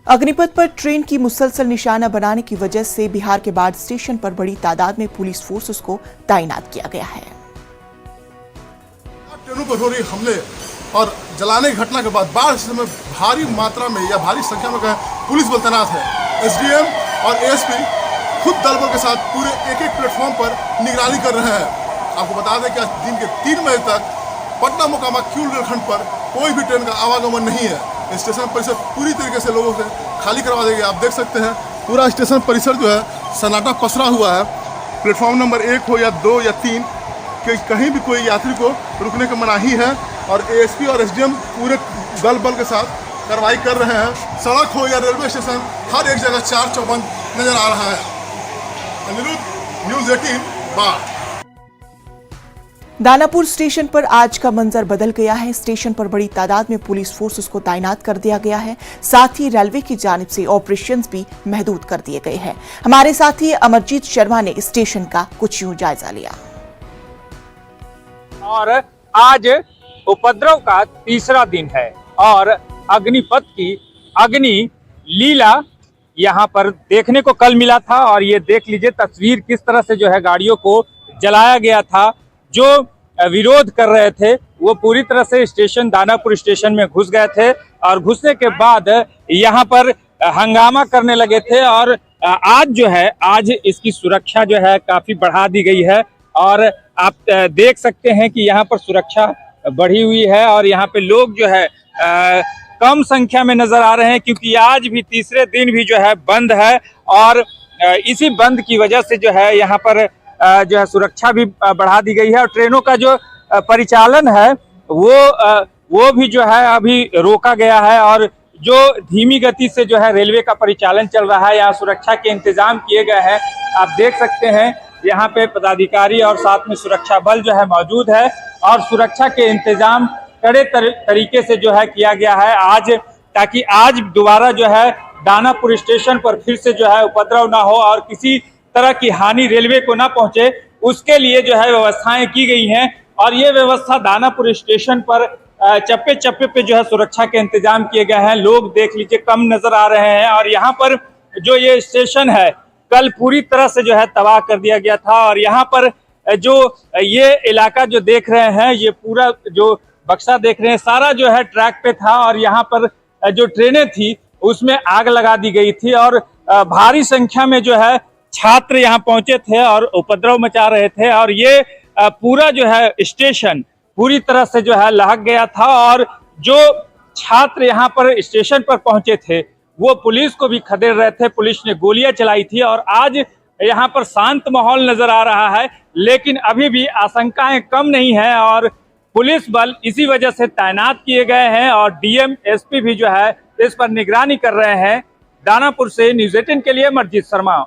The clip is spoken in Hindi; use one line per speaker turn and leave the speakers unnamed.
अग्निपथ पर ट्रेन की मुसलसल निशाना बनाने की वजह से बिहार के बाढ़ स्टेशन पर बड़ी तादाद में पुलिस फोर्सेस को तैनात किया गया है।
ट्रेनों पर हो रही हमले और जलाने की घटना के बाद बाढ़ में भारी मात्रा में या भारी संख्या में पुलिस बल तैनात है। एसडीएम और एएसपी खुद दल बल के साथ पूरे एक प्लेटफॉर्म पर निगरानी कर रहे हैं। आपको बता दें कि आज दिन के 3 बजे तक पटना मोकामा क्यूल रेलखंड पर कोई भी ट्रेन का आवागमन नहीं है। स्टेशन परिसर पूरी तरीके से लोगों से खाली करवा देंगे। आप देख सकते हैं पूरा स्टेशन परिसर जो है सन्नाटा पसरा हुआ है। प्लेटफॉर्म नंबर 1 हो या 2 या 3 कि कहीं भी कोई यात्री को रुकने की मनाही है और एएसपी और एसडीएम पूरे दल बल के साथ कार्रवाई कर रहे हैं। सड़क हो या रेलवे स्टेशन हर एक जगह चार चौबंद नजर आ रहा है। अनिरुद्ध, न्यूज़ 18 बाढ़।
दानापुर स्टेशन पर आज का मंजर बदल गया है। स्टेशन पर बड़ी तादाद में पुलिस फोर्सेस को तैनात कर दिया गया है। साथ ही रेलवे की जानिब से ऑपरेशंस भी महदूद कर दिए गए हैं। हमारे साथी अमरजीत शर्मा ने स्टेशन का कुछ यूं जायजा लिया।
और आज उपद्रव का तीसरा दिन है और अग्निपथ की अग्नि लीला यहाँ पर देखने को कल मिला था। और ये देख लीजिए तस्वीर किस तरह से जो है गाड़ियों को जलाया गया था। जो विरोध कर रहे थे वो पूरी तरह से स्टेशन दानापुर स्टेशन में घुस गए थे और घुसने के बाद यहाँ पर हंगामा करने लगे थे। और आज जो है आज इसकी सुरक्षा जो है काफी बढ़ा दी गई है और आप देख सकते हैं कि यहाँ पर सुरक्षा बढ़ी हुई है और यहाँ पे लोग जो है कम संख्या में नजर आ रहे हैं क्योंकि आज भी तीसरे दिन भी जो है बंद है। और इसी बंद की वजह से जो है यहाँ पर जो है सुरक्षा भी बढ़ा दी गई है और ट्रेनों का जो परिचालन है वो भी जो है अभी रोका गया है। और जो धीमी गति से जो है रेलवे का परिचालन चल रहा है, यहाँ सुरक्षा के इंतजाम किए गए हैं। आप देख सकते हैं यहाँ पे पदाधिकारी और साथ में सुरक्षा बल जो है मौजूद है और सुरक्षा के इंतजाम कड़े तरीके से जो है किया गया है आज, ताकि आज दोबारा जो है दानापुर स्टेशन पर फिर से जो है उपद्रव ना हो और किसी तरह की हानि रेलवे को ना पहुंचे, उसके लिए जो है व्यवस्थाएं की गई हैं। और ये व्यवस्था दानापुर स्टेशन पर चप्पे चप्पे पे जो है सुरक्षा के इंतजाम किए गए हैं। लोग देख लीजिए कम नजर आ रहे हैं और यहाँ पर जो ये स्टेशन है कल पूरी तरह से जो है तबाह कर दिया गया था। और यहाँ पर जो ये इलाका जो देख रहे हैं, ये पूरा जो बक्सा देख रहे हैं, सारा जो है ट्रैक पे था और यहाँ पर जो ट्रेनें थी उसमें आग लगा दी गई थी और भारी संख्या में जो है छात्र यहाँ पहुंचे थे और उपद्रव मचा रहे थे। और ये पूरा जो है स्टेशन पूरी तरह से जो है लहक गया था और जो छात्र यहाँ पर स्टेशन पर पहुंचे थे वो पुलिस को भी खदेड़ रहे थे। पुलिस ने गोलियां चलाई थी और आज यहाँ पर शांत माहौल नजर आ रहा है, लेकिन अभी भी आशंकाएं कम नहीं है और पुलिस बल इसी वजह से तैनात किए गए हैं और डीएम एसपी भी जो है इस पर निगरानी कर रहे हैं। दानापुर से न्यूज़ 18 के लिए अमरजीत शर्मा।